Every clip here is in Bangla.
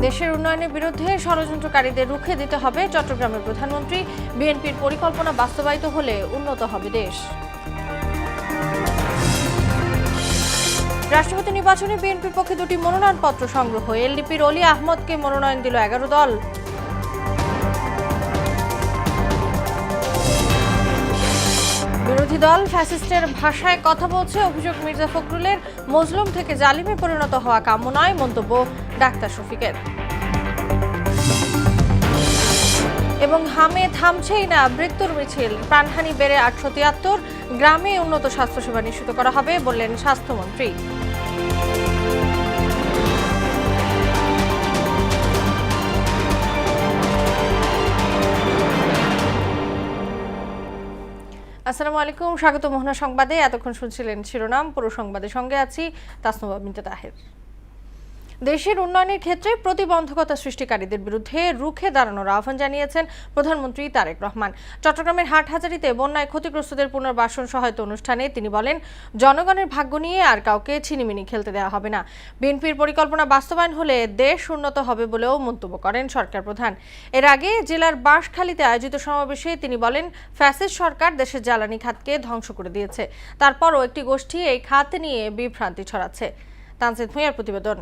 দেশের উন্নয়নের বিরুদ্ধে ষড়যন্ত্রকারীদের রুখে দিতে হবে চট্টগ্রামের প্রধানমন্ত্রী। বিএনপির পরিকল্পনা বাস্তবায়িত হলে উন্নত হবে দেশ। রাষ্ট্রপতি নির্বাচনে বিএনপির পক্ষে 2টি মনোনয়নপত্র সংগ্রহ। এলডিপির অলি আহমদকে মনোনয়ন দিল 11 দল। বিরোধী দল ফ্যাসিস্টের ভাষায় কথা বলছে, অভিযোগ মির্জা ফখরুলের। মজলুম থেকে জালিমে পরিণত হওয়া কাম্য নয়, মন্তব্য ডাক্তার শফিকের। এবং হামে থামছেই না মৃত্যুর মিছিল, প্রাণহানি বেড়ে 873। গ্রামে উন্নত স্বাস্থ্যসেবা নিশ্চিত করা হবে বললেন স্বাস্থ্যমন্ত্রী। আসসালামু আলাইকুম, স্বাগত মোহনা সংবাদে। এতক্ষণ শুনছিলেন শিরোনাম, পুরো সংবাদের সঙ্গে আছি তাসনুবা বিনতে তাহের। দেশের উন্নয়নের ক্ষেত্রে প্রতিবন্ধকতা সৃষ্টিকারীদের বিরুদ্ধে রুখে দাঁড়ানোর আহ্বান জানিয়েছেন প্রধানমন্ত্রী তারেক রহমান। চট্টগ্রামের হাটহাজারীতে বন্যায় ক্ষতিগ্রস্তদের পুনর্বাসন সহায়তা অনুষ্ঠানে তিনি বলেন, জনগণের ভাগ্য নিয়ে আর কাউকে ছিনিমিনি খেলতে দেওয়া হবে না। বিএনপির পরিকল্পনা বাস্তবায়ন হলে দেশ উন্নত হবে বলেও মন্তব্য করেন সরকার প্রধান। এর আগে জেলার বাঁশখালীতে আয়োজিত সমাবেশে তিনি বলেন, ফ্যাসিস্ট সরকার দেশের জ্বালানি খাতকে ধ্বংস করে দিয়েছে, তারপরও একটি গোষ্ঠী এই খাত নিয়ে বিভ্রান্তি ছড়াচ্ছে। তানজিদ ভূঁইয়ার প্রতিবেদন।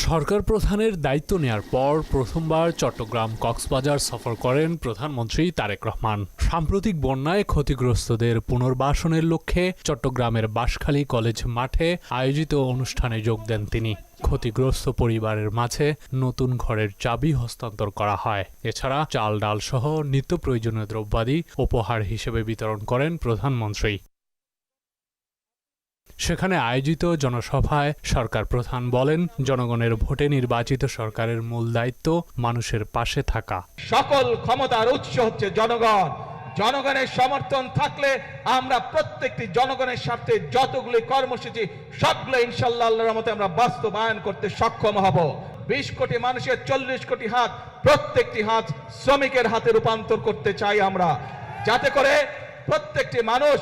সরকার প্রধানের দায়িত্ব নেয়ার পর প্রথমবার চট্টগ্রাম কক্সবাজার সফর করেন প্রধানমন্ত্রী তারেক রহমান। সাম্প্রতিক বন্যায় ক্ষতিগ্রস্তদের পুনর্বাসনের লক্ষ্যে চট্টগ্রামের বাঁশখালী কলেজ মাঠে আয়োজিত অনুষ্ঠানে যোগ দেন তিনি। ক্ষতিগ্রস্ত পরিবারের মাঝে নতুন ঘরের চাবি হস্তান্তর করা হয়। এছাড়া চাল ডাল সহ নিত্য প্রয়োজনীয় দ্রব্যাদি উপহার হিসেবে বিতরণ করেন প্রধানমন্ত্রী। সেখানে আয়োজিত জনসভায় সরকার প্রধান বলেন, জনগণের ভোটে নির্বাচিত সরকারের মূল দায়িত্ব মানুষের পাশে থাকা। সকল ক্ষমতার উৎস হচ্ছে জনগণ। জনগণের সমর্থন থাকলে আমরা প্রত্যেকটি জনগণের স্বার্থে যতগুলি কর্মসূচি সবগুলো ইনশাআল্লাহ আল্লাহর রহমতে আমরা বাস্তবায়ন করতে সক্ষম হব। 20 কোটি মানুষের 40 কোটি হাত, প্রত্যেকটি হাত শ্রমিকের হাতে রূপান্তর করতে চাই আমরা, যাতে করে প্রত্যেকটি মানুষ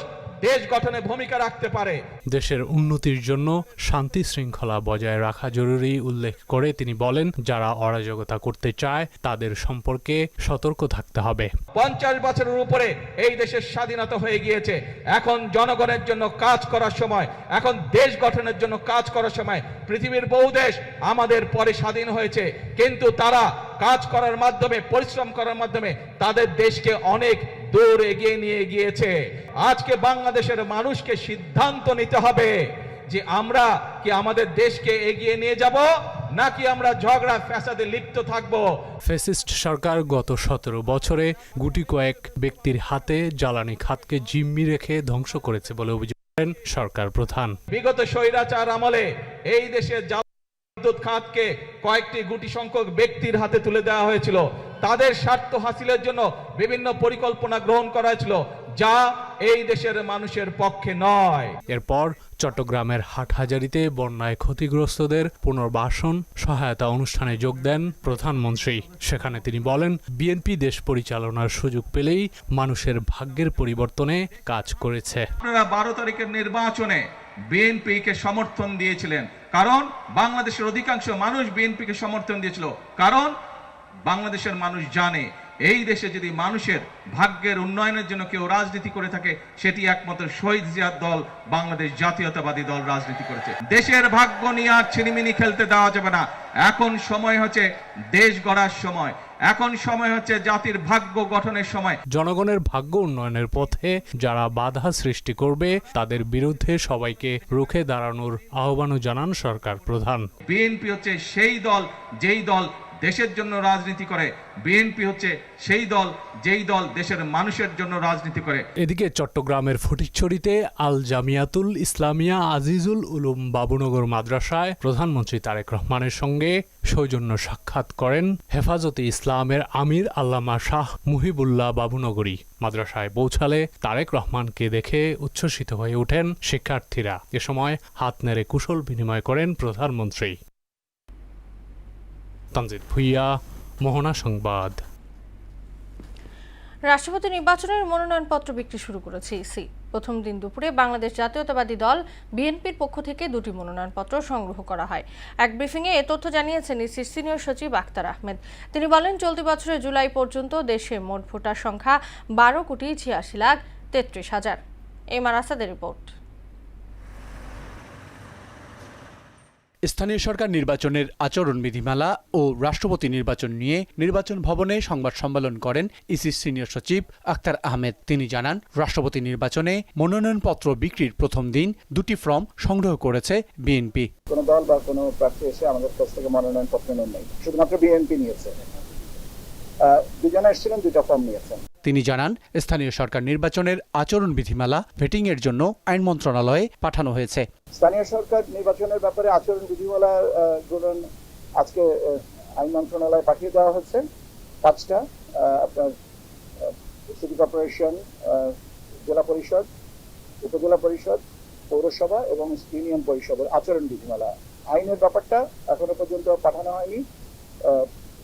দেশ গঠনে ভূমিকা রাখতে পারে। দেশের উন্নতির জন্য শান্তি শৃঙ্খলা বজায় রাখা জরুরি উল্লেখ করে তিনি বলেন, যারা অরাজকতা করতে চায় তাদের সম্পর্কে সতর্ক থাকতে হবে। 50 বছরের উপরে এই দেশের স্বাধীনতা হয়ে গিয়েছে। এখন জনগণের জন্য কাজ করার সময়, এখন দেশ গঠনের জন্য কাজ করার সময়। পৃথিবীর বহু দেশ আমাদের পরে স্বাধীন হয়েছে, কিন্তু তারা কাজ করার মাধ্যমে, পরিশ্রম করার মাধ্যমে তাদের দেশকে অনেক দূর এগিয়ে নিয়ে গিয়েছে। আজকে বাংলাদেশের মানুষকে সিদ্ধান্ত নিতে হবে যে আমরা কি আমাদের দেশকে এগিয়ে নিয়ে যাব, নাকি আমরা ঝগড়া ফ্যাসাদে লিপ্ত থাকব। ফ্যাসিস্ট সরকার গত 17 বছরে গুটি কয়েক ব্যক্তির হাতে জ্বালানি খাতকে জিম্মি রেখে ধ্বংস করেছে বলে অভিযোগ করেন সরকার প্রধান। বিগত স্বৈরাচার আমলে এই দেশের বিদ্যুৎ খাতকে কয়েকটি গুটি সংখ্যক ব্যক্তির হাতে তুলে দেওয়া হয়েছিল। তাদের স্বার্থ হাসিলের জন্য বিভিন্ন পরিকল্পনা গ্রহণ করা হয়েছিল, যা এই দেশের মানুষের পক্ষে নয়। এরপর চট্টগ্রামের হাটহাজারীতে বন্যায় ক্ষতিগ্রস্তদের পুনর্বাসন সহায়তা অনুষ্ঠানে যোগ দেন প্রধানমন্ত্রী। সেখানে তিনি বলেন, বিএনপি দেশ পরিচালনার সুযোগ পেলেই মানুষের ভাগ্যের পরিবর্তনে কাজ করেছে। আপনারা 12 তারিখের নির্বাচনে বিএনপিকে সমর্থন দিয়েছিলেন, কারণ বাংলাদেশের অধিকাংশ মানুষ বিএনপিকে সমর্থন দিয়েছিল। কারণ বাংলাদেশের মানুষ জানে, এই দেশে যদি মানুষের ভাগ্যের উন্নয়নের জন্য কেউ রাজনীতি করে থাকে, সেটি একমাত্র শহীদ জিয়ার দল, বাংলাদেশ জাতীয়তাবাদী দল রাজনীতি করেছে। দেশের ভাগ্য নিয়ে আর ছিনিমিনি খেলতে দেওয়া যাবে না। এখন সময় হচ্ছে দেশ গড়ার সময়, এখন সময় হচ্ছে জাতির ভাগ্য গঠনের সময়। জনগণের ভাগ্য উন্নয়নের পথে যারা বাধা সৃষ্টি করবে তাদের বিরুদ্ধে সবাইকে রুখে দাঁড়ানোর আহ্বানও জানান সরকার প্রধান। বিএনপি হচ্ছে সেই দল যেই দল দেশের জন্য রাজনীতি করে। বিএনপি হচ্ছে সেই দল যেই দল দেশের মানুষের জন্য রাজনীতি করে। এদিকে চট্টগ্রামের ফটিকছড়িতে আল জামিয়াতুল ইসলামিয়া আজিজুল উলুম বাবুনগর মাদ্রাসায় প্রধানমন্ত্রী তারেক রহমানের সঙ্গে সৌজন্য সাক্ষাৎ করেন হেফাজতে ইসলামের আমির আল্লামা শাহ মুহিবুল্লাহ বাবুনগরী। মাদ্রাসায় পৌঁছালে তারেক রহমানকে দেখে উচ্ছ্বসিত হয়ে ওঠেন শিক্ষার্থীরা। এ সময় হাত নেড়ে কুশল বিনিময় করেন প্রধানমন্ত্রী। তানজিদ ভূঁইয়া, মোহনা সংবাদ। রাষ্ট্রপতি নির্বাচনের মনোনয়নপত্র বিক্রি শুরু করেছে ইসি। প্রথম দিন দুপুরে বাংলাদেশ জাতীয়তাবাদী দল বিএনপির পক্ষ থেকে দুটি মনোনয়নপত্র সংগ্রহ করা হয়। এক ব্রিফিংয়ে এ তথ্য জানিয়েছেন ইসির সিনিয়র সচিব আক্তার আহমেদ। তিনি বলেন, চলতি বছরের জুলাই পর্যন্ত দেশে মোট ভোটার সংখ্যা 12,86,33,000। এমআর আসাদের রিপোর্ট। স্থানীয় সরকার নির্বাচনের আচরণ বিধিমালা ও রাষ্ট্রপতি নির্বাচন নিয়ে নির্বাচন ভবনে সংবাদ সম্মেলন করেন ইসির সিনিয়র সচিব আক্তার আহমেদ। তিনি জানান, রাষ্ট্রপতি নির্বাচনে মনোনয়নপত্র বিক্রির প্রথম দিন দুটি ফর্ম সংগ্রহ করেছে বিএনপি। কোনো দল বা কোনো প্রার্থী এসে আমাদের কাছ থেকে মনোনয়নপত্র নেন নাই, শুধুমাত্র বিএনপি নিয়েছে। দুজনে এসেছিলেন, দুইটা ফর্ম নিয়েছেন। তিনি জানান, স্থানীয় সরকার নির্বাচনের আচরণ বিধিমালা ভেটিং এর জন্য আইন মন্ত্রণালয়ে পাঠানো হয়েছে। স্থানীয় সরকার নির্বাচনের ব্যাপারে আচরণ বিধিমালা গ্রহণ আজকে আইন মন্ত্রণালয়ে পাঠিয়ে দেওয়া হচ্ছে। 5টা আপনার সিটি কর্পোরেশন, জেলা পরিষদ, উপজেলা পরিষদ, পৌরসভা এবং ইউনিয়ন পরিষদের আচরণ বিধিমালা। আইনের ব্যাপারটা এখনো পর্যন্ত পাঠানো হয়নি,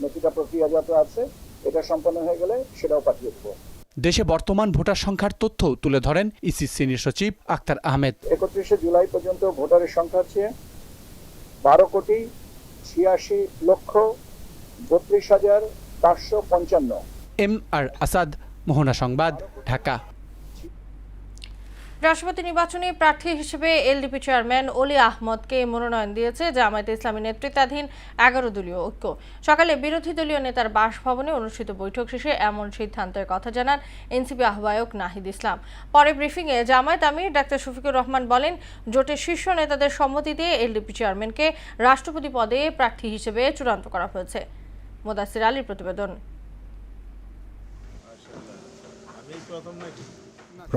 নথিটা প্রক্রিয়াজাত আছে। এটা সম্পন্ন হয়ে গেলে সেটাও পাঠিয়ে দেবো। দেশে বর্তমান ভোটার সংখ্যার তথ্য তুলে ধরেন ইসি সিনিয়র সচিব আক্তার আহমেদ। 31শে জুলাই পর্যন্ত ভোটারের সংখ্যা হচ্ছে 12,32,455। এমআর আসাদ, মোহনা সংবাদ, ঢাকা। রাষ্ট্রপতি নির্বাচনে প্রার্থী হিসেবে এলডিপি চেয়ারম্যান অলি আহমদকে মনোনয়ন দিয়েছে জামায়াতে ইসলামী নেতৃত্বাধীন 11 দলীয় ঐক্য। সকালে বিরোধী দলীয় নেতার বাসভবনে অনুষ্ঠিত বৈঠক শেষে এমন সিদ্ধান্তের কথা জানান এনসিপি আহ্বায়ক নাহিদ ইসলাম। পরে ব্রিফিংয়ে জামায়াত আমির ডাক্তার শফিকুর রহমান বলেন, জোটের শীর্ষ নেতাদের সম্মতি দিয়ে এলডিপি চেয়ারম্যানকে রাষ্ট্রপতি পদে প্রার্থী হিসেবে চূড়ান্ত করা হয়েছে। মোদাসির আলীর প্রতিবেদন।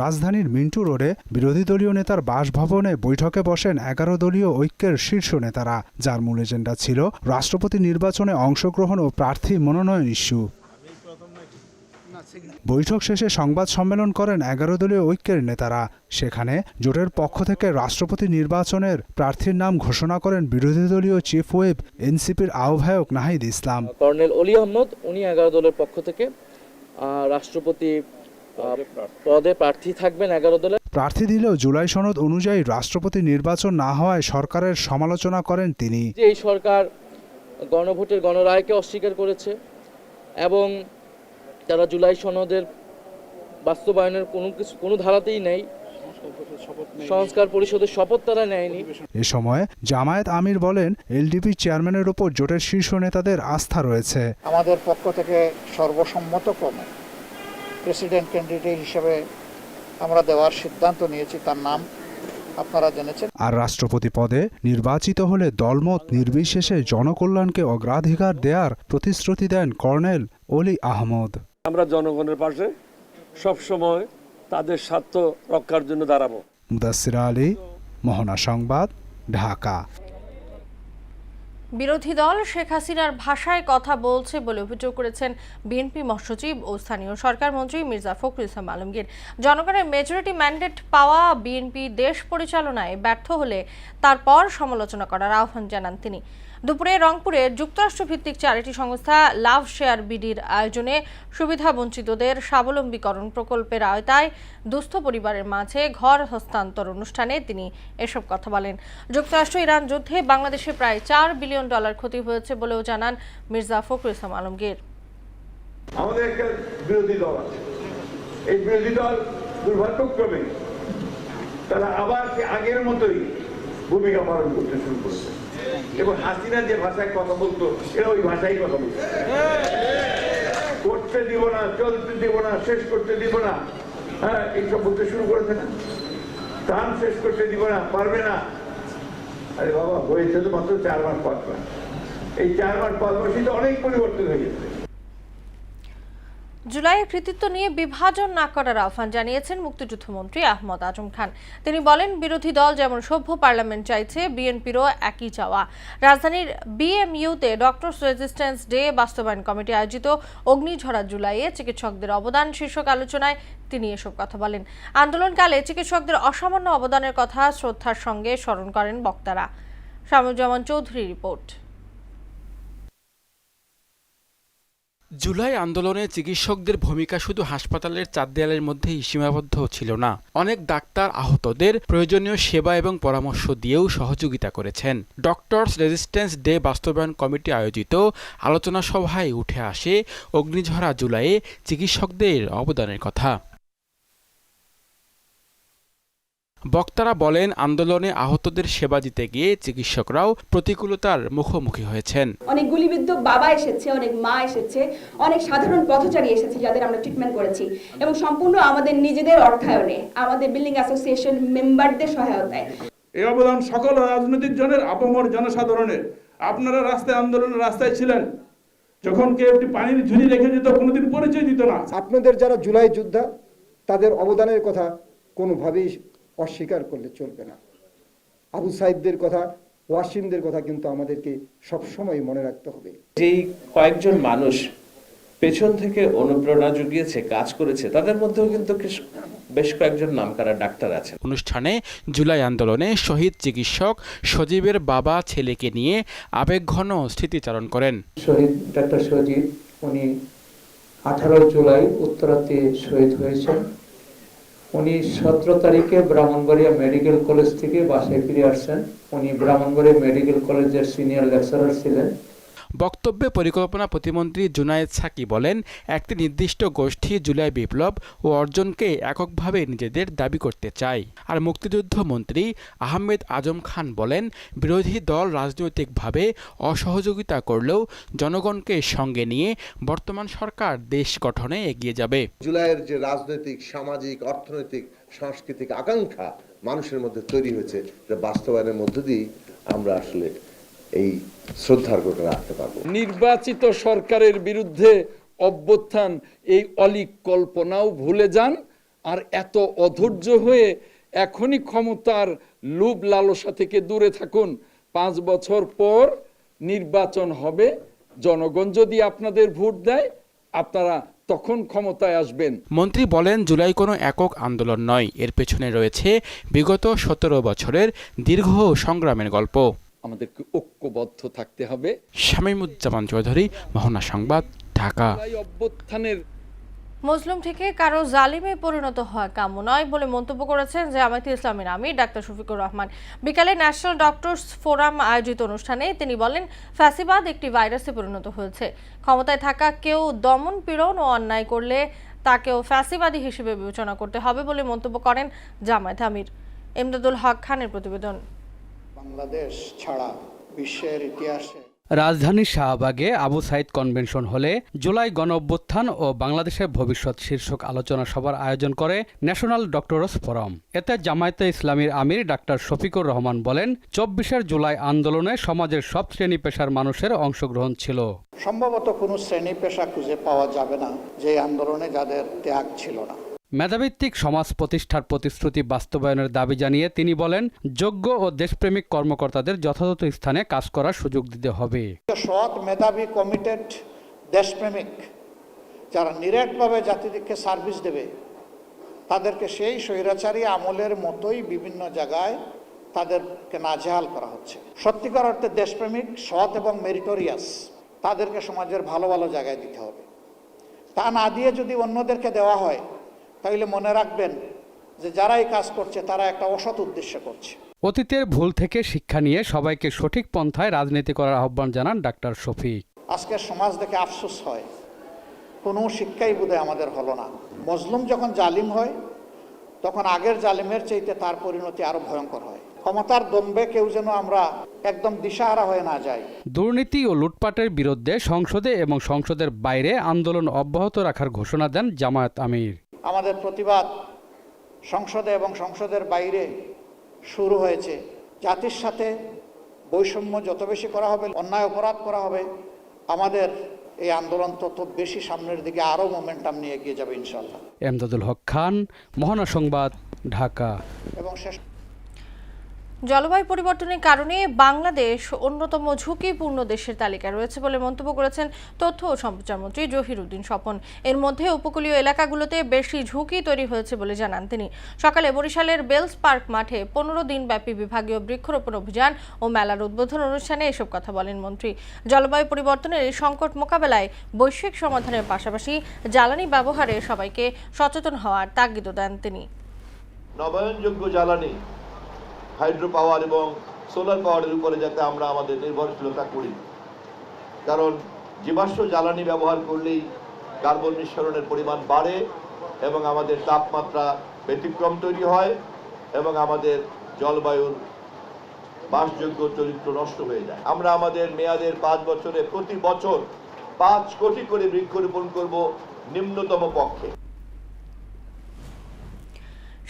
রাজধানীর মিন্টু রোডে বিরোধী দলীয় নেতার বাসভবনে বৈঠকে বসেন 11 দলীয় ঐক্যের শীর্ষ নেতারা, যার মূল এজেন্ডা ছিল রাষ্ট্রপতি নির্বাচনে অংশগ্রহণ ও প্রার্থী মনোনয়ন ইস্যু। বৈঠক শেষে সংবাদ সম্মেলন করেন 11 দলীয় ঐক্যের নেতারা। সেখানে জোটের পক্ষ থেকে রাষ্ট্রপতি নির্বাচনের প্রার্থীর নাম ঘোষণা করেন বিরোধী দলীয় চিফ হুইপ এনসিপির আহ্বায়ক নাহিদ ইসলাম। কর্নেল অলি আহমদ, উনি 11 দলের পক্ষ থেকে রাষ্ট্রপতি পদে প্রার্থী থাকবেন 11 দলের। প্রার্থী দিলেও জুলাই সনদ অনুযায়ী রাষ্ট্রপতি নির্বাচন না হওয়ায় সরকারের সমালোচনা করেন তিনি। এই সরকার গণভোটের গণরায়কে অস্বীকার করেছে এবং তারা জুলাই সনদের বাস্তবায়নের কোনো ধারাতেই নেই, সংস্কার পরিষদের শপথ তারা নেয়নি। এ সময় জামায়াত আমির বলেন, এলডিপি চেয়ারম্যানের উপর জোটের শীর্ষ নেতাদের আস্থা রয়েছে। আমাদের পক্ষ থেকে সর্বসম্মতক্রমে প্রেসিডেন্ট ক্যান্ডিডেট হিসেবে আমরা দেওয়ার সিদ্ধান্ত নিয়েছি, তার নাম আপনারা জেনেছেন। আর রাষ্ট্রপতি পদে নির্বাচিত হলে দলমত নির্বিশেষে জনকল্যাণকে অগ্রাধিকার দেওয়ার প্রতিশ্রুতি দেন কর্নেল অলি আহমদ। আমরা জনগণের পাশে সবসময় তাদের স্বার্থ রক্ষার জন্য দাঁড়াবো। মুদাসসির আলী, মোহনা সংবাদ, ঢাকা। বিরোধী দল শেখ হাসিনার ভাষায় কথা বলছে বলে অভিযোগ করেছেন বিএনপি মহাসচিব ও স্থানীয় সরকার মন্ত্রী মির্জা ফখরুল ইসলাম আলমগীর। জনগণের মেজরিটি ম্যান্ডেট পাওয়া বিএনপি দেশ পরিচালনায় ব্যর্থ হলে তারপর সমালোচনা করার আহ্বান জানান তিনি। দুপুরে রংপুরে যুক্তরাষ্ট্রভিত্তিক চ্যারিটি সংস্থা লাভ শেয়ার বিডির আয়োজনে সুবিধাবঞ্চিতদের স্বাবলম্বীকরণ প্রকল্পের আওতায় দুস্থ পরিবারের মাঝে ঘর হস্তান্তর অনুষ্ঠানে তিনি এসব কথা বলেন। যুক্তরাষ্ট্র ইরান যুদ্ধে বাংলাদেশে প্রায় $4 বিলিয়ন ক্ষতি হয়েছে বলেও জানান মির্জা ফখরুল ইসলাম আলমগীর। আমাদের একটা বিরোধী দল আছে, এই বিরোধী দল দুর্ভাগ্যক্রমে তারা আবার আগের মতোই ভূমিকা পালন করতে শুরু করেছে এবং হাসিনা যে ভাষায় কথা বলতো এরা ওই ভাষায় কথা বলতো। করতে দিব না, চলতে দিব না, শেষ করতে দিব না, হ্যাঁ এইসব বলতে শুরু করেছে না। ধান শেষ করতে দিব না, পারবে না। আরে বাবা, হয়েছে তো মাত্র 4 মাস পর। এই 4 মাস পর বসে অনেক পরিবর্তন হয়ে গেছে। জুলাইয়ের কৃতিত্ব নিয়ে বিভাজন না করার আহ্বান জানিয়েছেন মুক্তিযুদ্ধমন্ত্রী আহমদ আজম খান। তিনি বলেন, বিরোধী দল যেমন সভ্য পার্লামেন্ট চাইছে, বিএনপিরও একই চাওয়া। রাজধানীর বিএমইউতে ডক্টরস রেজিস্ট্যান্স ডে বাস্তবায়ন কমিটি আয়োজিত অগ্নিঝরা জুলাইয়ে চিকিৎসকদের অবদান শীর্ষক আলোচনায় তিনি এসব কথা বলেন। আন্দোলনকালে চিকিৎসকদের অসামান্য অবদানের কথা শ্রদ্ধার সঙ্গে স্মরণ করেন বক্তারা। শামুজ্জামান চৌধুরী রিপোর্ট। জুলাই আন্দোলনে চিকিৎসকদের ভূমিকা শুধু হাসপাতালের চার দেয়ালের মধ্যেই সীমাবদ্ধ ছিল না। অনেক ডাক্তার আহতদের প্রয়োজনীয় সেবা এবং পরামর্শ দিয়েও সহযোগিতা করেছেন। ডক্টরস রেজিস্ট্যান্স ডে বাস্তবায়ন কমিটি আয়োজিত আলোচনা সভায় উঠে আসে অগ্নিঝরা জুলাইয়ে চিকিৎসকদের অবদানের কথা। বক্তারা বলেন, আন্দোলনে আহতদের সেবা দিতে গিয়ে চিকিৎসকরাও প্রতিকূলতার মুখোমুখি হয়েছেন। অনেক গুলিবিদ্ধ বাবা এসেছে, অনেক মা এসেছে, অনেক সাধারণ পথচারী এসেছে যাদের আমরা ট্রিটমেন্ট করেছি, এবং সম্পূর্ণ আমাদের নিজেদের অর্থায়নে, আমাদের বিল্ডিং অ্যাসোসিয়েশন মেম্বারদের সহায়তায়। এই অবদান সকল রাজনৈতিক জনের, আপামর জনসাধারণের। আপনারা রাস্তায়, আন্দোলনের রাস্তায় ছিলেন, যখন কেউ একটি পানির ঝুড়ি রেখে যেত কোনোদিন পরিচয় দিত না। আপনাদের যারা জুলাই যোদ্ধা, তাদের অবদানের কথা কোনোভাবেই অস্বীকার করলে চলবে না। আবু সাইদদের কথা, ওয়াসিমদের কথা কিন্তু আমাদেরকে সবসময় মনে রাখতে হবে। যেই কয়েকজন মানুষ পেছন থেকে অনুপ্রেরণা জুগিয়েছে, কাজ করেছে, তাদের মধ্যেও কিন্তু বেশ কয়েকজন নামকরা ডাক্তার আছেন। অনুষ্ঠানে জুলাই আন্দোলনে শহীদ চিকিৎসক সজীবের বাবা ছেলেকে নিয়ে আবেগঘন স্মৃতিচারণ করেন। শহীদ ডাক্তার সজীব, উনি 18 জুলাই উত্তরাতে শহীদ হয়েছেন। উনি 17 তারিখে ব্রাহ্মণবাড়িয়া মেডিকেল কলেজ থেকে বাসায় ফিরে আসছেন। উনি ব্রাহ্মণবাড়িয়া মেডিকেল কলেজের সিনিয়র লেকচারার ছিলেন। বক্তব্যে পরিকল্পনা প্রতিমন্ত্রী জুনায়েদ সাকি বলেন, একটি নির্দিষ্ট গোষ্ঠী জুলাই বিপ্লব ও অর্জনকে এককভাবে নিজেদের দাবি করতে চায়। আর মুক্তিযুদ্ধ মন্ত্রী আহমেদ আজম খান বলেন, বিরোধী দল রাজনৈতিকভাবে অসহযোগিতা করলেও জনগণকে সঙ্গে নিয়ে বর্তমান সরকার দেশ গঠনে এগিয়ে যাবে। জুলাইয়ের যে রাজনৈতিক, সামাজিক, অর্থনৈতিক, সাংস্কৃতিক আকাঙ্ক্ষা মানুষের মধ্যে তৈরি হয়েছে, বাস্তবায়নের মধ্য দিয়ে আমরা আসলে এই শ্রদ্ধার কথা রাখতে পারবো। নির্বাচিত সরকারের বিরুদ্ধে অভ্যুত্থান, এই অলীক কল্পনাও ভুলে যান, আর এত অধৈর্য হয়ে এখনই ক্ষমতার লোভ লালসা থেকে দূরে থাকুন। 5 বছর পর নির্বাচন হবে, জনগণ যদি আপনাদের ভোট দেয়, আপনারা তখন ক্ষমতায় আসবেন। মন্ত্রী বলেন, জুলাই কোনো একক আন্দোলন নয়, এর পেছনে রয়েছে বিগত 17 বছরের দীর্ঘ সংগ্রামের গল্প। আমাদেরকে ঐক্যবদ্ধ থাকতে হবে। শামীমুজ্জামান চৌধুরী, মোহনা সংবাদ, ঢাকা। অভ্যুত্থানের মুসলিম থেকে কারো জালিমে পরিণত হওয়া কাম্য নয় বলে মন্তব্য করেছেন জামায়াতে ইসলামীর আমির ডাক্তার শফিকুর রহমান। বিকালে ন্যাশনাল ডক্টরস ফোরাম আয়োজিত অনুষ্ঠানে তিনি বলেন, ফ্যাসিবাদ একটি ভাইরাসে পরিণত হয়েছে। ক্ষমতায় থাকা কেউ দমন পীড়ন ও অন্যায় করলে তাকেও ফ্যাসিবাদী হিসেবে বিবেচনা করতে হবে বলে মন্তব্য করেন জামায়াতে আমির। এমদাদুল হক খানের প্রতিবেদন। বাংলাদেশ ছাড়া বিশ্বের ইতিহাসে রাজধানীর শাহবাগে আবু সাইদ কনভেনশন হলে জুলাই গণঅভ্যুত্থান ও বাংলাদেশের ভবিষ্যৎ শীর্ষক আলোচনা সভার আয়োজন করে ন্যাশনাল ডক্টরস ফোরাম। এতে জামায়াতে ইসলামীর আমির ডাক্তার শফিকুর রহমান বলেন, 24 জুলাই আন্দোলনে সমাজের সব শ্রেণী পেশার মানুষের অংশগ্রহণ ছিল। সম্ভবত কোনো শ্রেণী পেশা খুঁজে পাওয়া যাবে না যে আন্দোলনে যাদের ত্যাগ ছিল না। মেধাভিত্তিক সমাজ প্রতিষ্ঠার প্রতিশ্রুতি বাস্তবায়নের দাবি জানিয়ে তিনি বলেন, যোগ্য ও দেশপ্রেমিক কর্মকর্তাদের যথাযথ স্থানে কাজ করার সুযোগ দিতে হবে। সৎ, মেধাবী, কমিটেড, দেশপ্রেমিক যারা নিরেটভাবে জাতিকে সার্ভিস দেবে, তাদেরকে সেই স্বৈরাচারী আমলের মতোই বিভিন্ন জায়গায় তাদেরকে নাজেহাল করা হচ্ছে। সত্যিকার অর্থে দেশপ্রেমিক, সৎ এবং মেরিটোরিয়াস তাদেরকে সমাজের ভালো ভালো জায়গায় দিতে হবে। তা না দিয়ে যদি অন্যদেরকে দেওয়া হয়, তাহলে মনে রাখবেন যে যারা এই কাজ করছে তারা একটা অসৎ উদ্দেশ্য করছে। অতীতের ভুল থেকে শিক্ষা নিয়ে সবাইকে সঠিক পন্থায় রাজনীতি করার আহ্বান জানান ডাক্তার শফিক। আজকের সমাজ দেখে আফসোস হয়, কোনো শিক্ষাই বোধহয় আমাদের হলো না। মজলুম যখন জালিম হয়, তখন আগের জালিমের চাইতে তার পরিণতি আরো ভয়ঙ্কর হয়। ক্ষমতার দম্ভে কেউ যেন আমরা একদম দিশাহারা হয়ে না যাই। দুর্নীতি ও লুটপাটের বিরুদ্ধে সংসদে এবং সংসদের বাইরে আন্দোলন অব্যাহত রাখার ঘোষণা দেন জামায়াত আমির। আমাদের প্রতিবাদ সংসদে এবং সংসদের বাইরে শুরু হয়েছে। জাতির সাথে বৈষম্য যত বেশি করা হবে, অন্যায় অপরাধ করা হবে, আমাদের এই আন্দোলন তত বেশি সামনের দিকে আরও মোমেন্টাম নিয়ে এগিয়ে যাবে ইনশাআল্লাহ। এমদাদুল হক খান, মোহনা সংবাদ, ঢাকা। এবং শেষ জলবায়ু পরিবর্তনের কারণে বাংলাদেশ অন্যতম ঝুঁকিপূর্ণ দেশের তালিকায় রয়েছে বলে মন্তব্য করেছেন তথ্য ও সম্প্রচার মন্ত্রী জহিরুদ্দিন স্বপন। এর মধ্যে উপকূলীয় এলাকাগুলোতে বেশি ঝুঁকি তৈরি হয়েছে বলে জানান তিনি। সকালে বরিশালের বেলস পার্ক মাঠে 15 দিনব্যাপী বিভাগীয় বৃক্ষরোপণ অভিযান ও মেলার উদ্বোধন অনুষ্ঠানে এসব কথা বলেন মন্ত্রী। জলবায়ু পরিবর্তনের এই সংকট মোকাবেলায় বৈশ্বিক সমাধানের পাশাপাশি জ্বালানি ব্যবহারে সবাইকে সচেতন হওয়ার তাগিদ দেন তিনি। নবায়নযোগ্য জ্বালানি, হাইড্রো পাওয়ার এবং সোলার পাওয়ারের উপরে যাতে আমরা আমাদের নির্ভরশীলতা করি, কারণ জীবাশ্ম জ্বালানি ব্যবহার করলেই কার্বন নিঃসরণের পরিমাণ বাড়ে এবং আমাদের তাপমাত্রা ব্যতিক্রম তৈরি হয় এবং আমাদের জলবায়ুর বাসযোগ্য চরিত্র নষ্ট হয়ে যায়। আমরা আমাদের মেয়াদের 5 বছরে প্রতি বছর 5 কোটি করে বৃক্ষরোপণ করব নিম্নতম পক্ষে।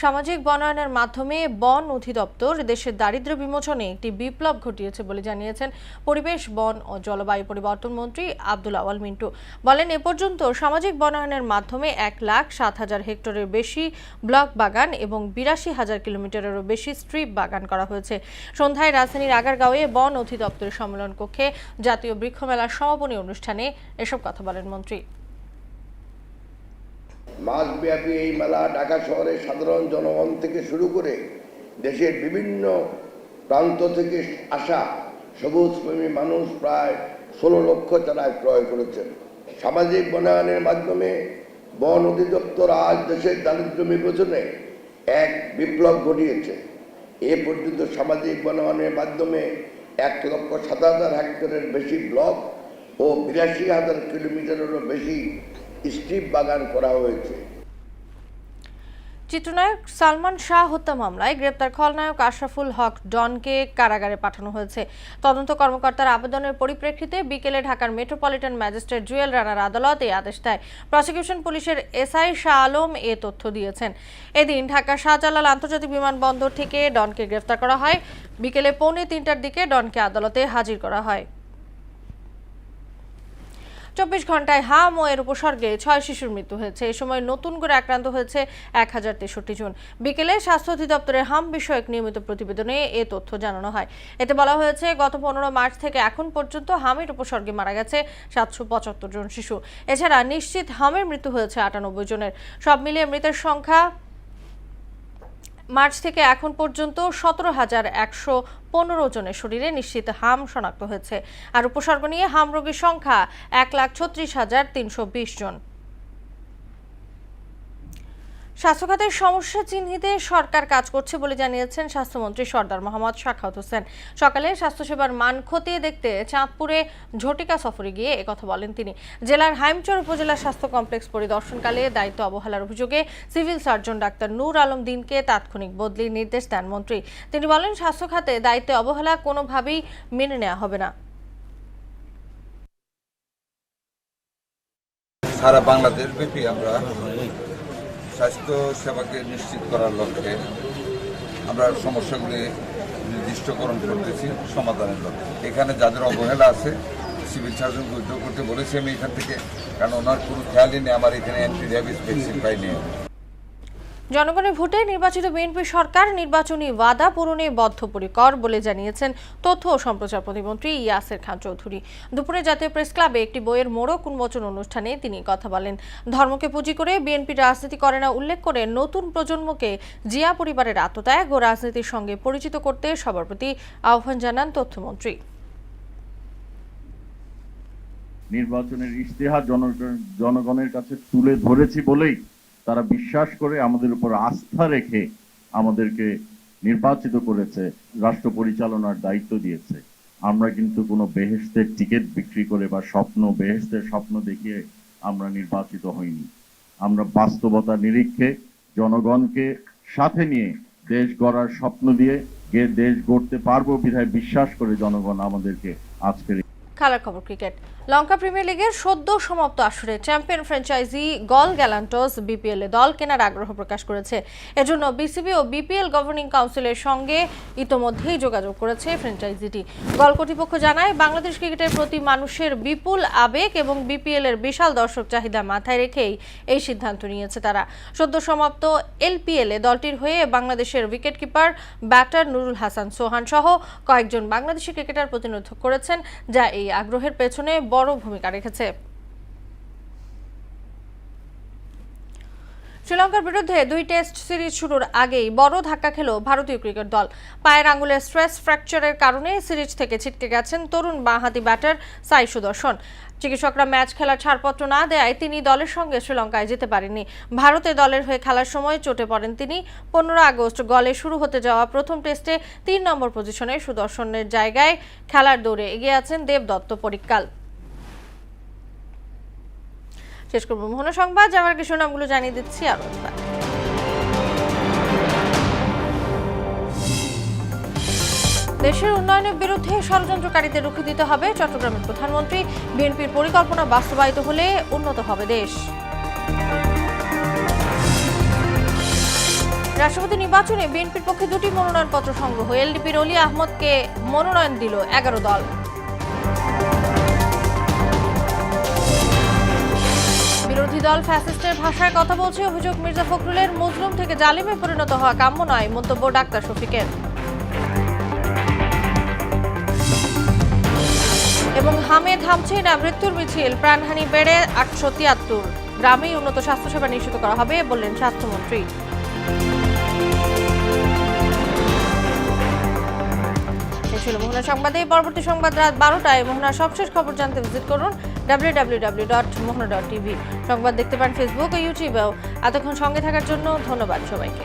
সামাজিক বনায়নের মাধ্যমে বন অধিদপ্তর দেশের দারিদ্র্য বিমোচনে একটি বিপ্লব ঘটিয়েছে বলে জানিয়েছেন পরিবেশ, বন ও জলবায়ু পরিবর্তন মন্ত্রী আব্দুল আওয়াল মিন্টু। বলেন, এ পর্যন্ত সামাজিক বনায়নের মাধ্যমে 1,07,000 হেক্টরের বেশি ব্লক বাগান এবং 82,000 কিলোমিটারেরও বেশি স্ট্রিপ বাগান করা হয়েছে। সন্ধ্যায় রাজধানীর আগারগাঁওয়ে বন অধিদপ্তরের সম্মেলন কক্ষে জাতীয় বৃক্ষমেলার সমাপনী অনুষ্ঠানে এসব কথা বলেন মন্ত্রী। মাসব্যাপী এই মেলা ঢাকা শহরের সাধারণ জনগণ থেকে শুরু করে দেশের বিভিন্ন প্রান্ত থেকে আসা সবুজপ্রেমী মানুষ প্রায় 16 লক্ষ চারা ক্রয় করেছেন। সামাজিক বনায়নের মাধ্যমে বন অধিদপ্তর আজ দেশের দারিদ্র্য বিমোচনে এক বিপ্লব ঘটিয়েছে। এ পর্যন্ত সামাজিক বনায়নের মাধ্যমে 1,07,000 হেক্টরের বেশি ব্লক ও 82,000 কিলোমিটারেরও বেশি স্ট্রিপ বাগান করা হয়েছে। চিত্রনায়ক সালমান শাহ হত্যা মামলায় গ্রেপ্তার খলনায়ক আশরাফুল হক ডনকে কারাগারে পাঠানো হয়েছে। তদন্ত কর্মকর্তার আবেদনের পরিপ্রেক্ষিতে বিকেলে ঢাকার মেট্রোপলিটন ম্যাজিস্ট্রেট জুয়েল রানার আদালত এই আদেশ দেয়। প্রসিকিউশন পুলিশের এসআই শাহ আলম এ তথ্য দিয়েছেন। এদিন ঢাকা শাহজালাল আন্তর্জাতিক বিমানবন্দর থেকে ডনকে গ্রেপ্তার করা হয়। বিকেলে 2:45টার দিকে ডনকে আদালতে হাজির করা হয়। 24 ঘন্টায় হাম ও এর উপসর্গে 6 শিশুর মৃত্যু হয়েছে। এ সময় নতুন করে আক্রান্ত হয়েছে 1063 জন। বিকেলে স্বাস্থ্য অধিদপ্তরের হাম বিষয়ক নিয়মিত প্রতিবেদনে এ তথ্য জানানো হয়। এতে বলা হয়েছে, গত 15 মার্চ থেকে এখন পর্যন্ত হামের উপসর্গে মারা গেছে 775 জন শিশু। এছাড়া নিশ্চিত হামের মৃত্যু হয়েছে 98 জনের। সব মিলিয়ে মৃতের সংখ্যা মার্চ থেকে এখন পর্যন্ত 17,115 জনের শরীরে নিশ্চিত হাম শনাক্ত হয়েছে। আর উপসর্গ নিয়ে হাম রোগীর সংখ্যা 1,36,320 জন। স্বাস্থ্যখাতের সমস্যা চিহ্নিতে সরকার কাজ করছে বলে জানিয়েছেন স্বাস্থ্যমন্ত্রী সরদার মোহাম্মদ সাখাওয়াত হোসেন। সকালে স্বাস্থ্যসেবার মান খতিয়ে দেখতে চাঁদপুরে ঝটিকা সফরে গিয়ে একথা বলেন তিনি। জেলার হাইমচর উপজেলা স্বাস্থ্য কমপ্লেক্স পরিদর্শনকালে দায়িত্ব অবহেলার অভিযোগে সিভিল সার্জন ডাক্তার নূর আলম দিনকে তাৎক্ষণিক বদলির নির্দেশ দেন মন্ত্রী। তিনি বলেন, স্বাস্থ্যখাতে দায়িত্বে অবহেলা কোনোভাবেই মেনে নেওয়া হবে না। সারা বাংলাদেশ ব্যাপী আমরা স্বাস্থ্য সেবাকে নিশ্চিত করার লক্ষ্যে আমরা সমস্যাগুলি নির্দিষ্টকরণ করতেছি, সমাধানের লক্ষ্যে। এখানে যাদের অবহেলা আছে সিভিল সার্জনকে উদ্যোগ করতে বলেছি আমি এখান থেকে, কারণ ওনার কোনো খেয়ালই নেই আমার এখানে অ্যান্টি র্যাবিস ভ্যাকসিন পাইনি। জনগণের ভোটে নির্বাচিত বিএনপি সরকার নির্বাচনী ওয়াদা পূরণে বদ্ধপরিকর বলে জানিয়েছেন তথ্য ও সম্প্রচার প্রতিমন্ত্রী ইয়াসের খান চৌধুরী। দুপুরে জাতীয় প্রেস ক্লাবে একটি বইয়ের মোড়ক উন্মোচন অনুষ্ঠানে তিনি কথা বলেন। ধর্মকে পুঁজি করে বিএনপি রাজনীতি করে না উল্লেখ করে নতুন প্রজন্মকে জিয়া পরিবারের আত্মত্যাগ ও রাজনীতির সঙ্গে পরিচিত করতে সবার প্রতি আহ্বান জানান তথ্যমন্ত্রী। নির্বাচনের ইশতেহার জনগণের কাছে তুলে ধরেছি বলেই তারা বিশ্বাস করে আমাদের উপর আস্থা রেখে আমাদেরকে নির্বাচিত করেছে, রাষ্ট্র পরিচালনার দায়িত্ব দিয়েছে। আমরা কিন্তু কোনো বেহেশতের টিকিট বিক্রি করে বা বেহেশতের স্বপ্ন দেখিয়ে আমরা নির্বাচিত হইনি। আমরা বাস্তবতার নিরীক্ষে জনগণকে সাথে নিয়ে দেশ গড়ার স্বপ্ন দিয়ে দেশ গড়তে পারবো বিধায় বিশ্বাস করে জনগণ আমাদেরকে আজকের খেলার খবর ক্রিকেট। লঙ্কা প্রিমিয়ার লিগের সদ্য সমাপ্ত আসরে চ্যাম্পিয়ন ফ্র্যাঞ্চাইজি গল গ্যালান্টস বিপিএল এ দল কেনার আগ্রহ প্রকাশ করেছে। এজন্য বিসিবি ও বিপিএল গভর্নিং কাউন্সিলের সঙ্গে ইতোমধ্যেই যোগাযোগ করেছে ফ্র্যাঞ্চাইজিটি। গল কর্তৃপক্ষ জানায়, বাংলাদেশ ক্রিকেটের প্রতি মানুষের বিপুল আবেগ এবং বিপিএল এর বিশাল দর্শক চাহিদা মাথায় রেখেই এই সিদ্ধান্ত নিয়েছে তারা। সদ্য সমাপ্ত এলপিএল এ দলটির হয়ে বাংলাদেশের উইকেটকিপার ব্যাটার নুরুল হাসান সোহান সহ কয়েকজন বাংলাদেশি ক্রিকেটার প্রতিনিধিত্ব করেছেন, যা এই আগ্রহের পেছনে বড় ভূমিকা রেখেছে। শ্রীলঙ্কার বিরুদ্ধে 2 টেস্ট সিরিজ শুরুর আগেই বড় ধাক্কা খেল ভারতীয় ক্রিকেট দল। পায়ের আঙ্গুলের স্ট্রেস ফ্র্যাকচারের কারণে সিরিজ থেকে ছিটকে গেছেন তরুণ বাঁহাতি ব্যাটার সাই সুদর্শন। চিকিৎসকরা ম্যাচ খেলার ছাড়পত্র না দেয়ায় তিনি দলের সঙ্গে শ্রীলঙ্কায় যেতে পারেননি। ভারতে দলের হয়ে খেলার সময় চোটে পড়েন তিনি। 15 আগস্ট গলে শুরু হতে যাওয়া প্রথম টেস্টে 3 নম্বর পজিশনে সুদর্শনের জায়গায় খেলার দৌড়ে এগিয়ে আছেন দেবদত্ত পরিক্কাল। শেষ করব মোহনা সংবাদ, যাওয়ার আগে শিরোনামগুলো জানিয়ে দিচ্ছি আরো একবার। দেশের উন্নয়নের বিরুদ্ধে ষড়যন্ত্রকারীদের রুখে দিতে হবে চট্টগ্রামের প্রধানমন্ত্রী। বিএনপির পরিকল্পনা বাস্তবায়িত হলে উন্নত হবে দেশ। রাষ্ট্রপতি নির্বাচনে বিএনপির পক্ষে 2টি মনোনয়নপত্র সংগ্রহ। এলডিপির অলি আহমদকে মনোনয়ন দিল 11 দল। বিরোধী দল ফ্যাসিস্টের ভাষায় কথা বলছে, অভিযোগ মির্জা ফখরুলের মজলুম থেকে জালিমে পরিণত হওয়া কাম্য নয়, মন্তব্য ডাক্তার শফিকের। এবং হামে থামছে না মৃত্যুর মিছিল, প্রাণহানি বেড়ে 873। গ্রামেই উন্নত স্বাস্থ্যসেবা নিশ্চিত করা হবে বললেন স্বাস্থ্যমন্ত্রী। এই ছিল মোহনা সংবাদে। পরবর্তী সংবাদ রাত 12টায়। মোহনার সবশেষ খবর জানতে ভিজিট করুন www.mohana.tv। সংবাদ দেখতে পান ফেসবুক ও ইউটিউবেও। এতক্ষণ সঙ্গে থাকার জন্য ধন্যবাদ সবাইকে।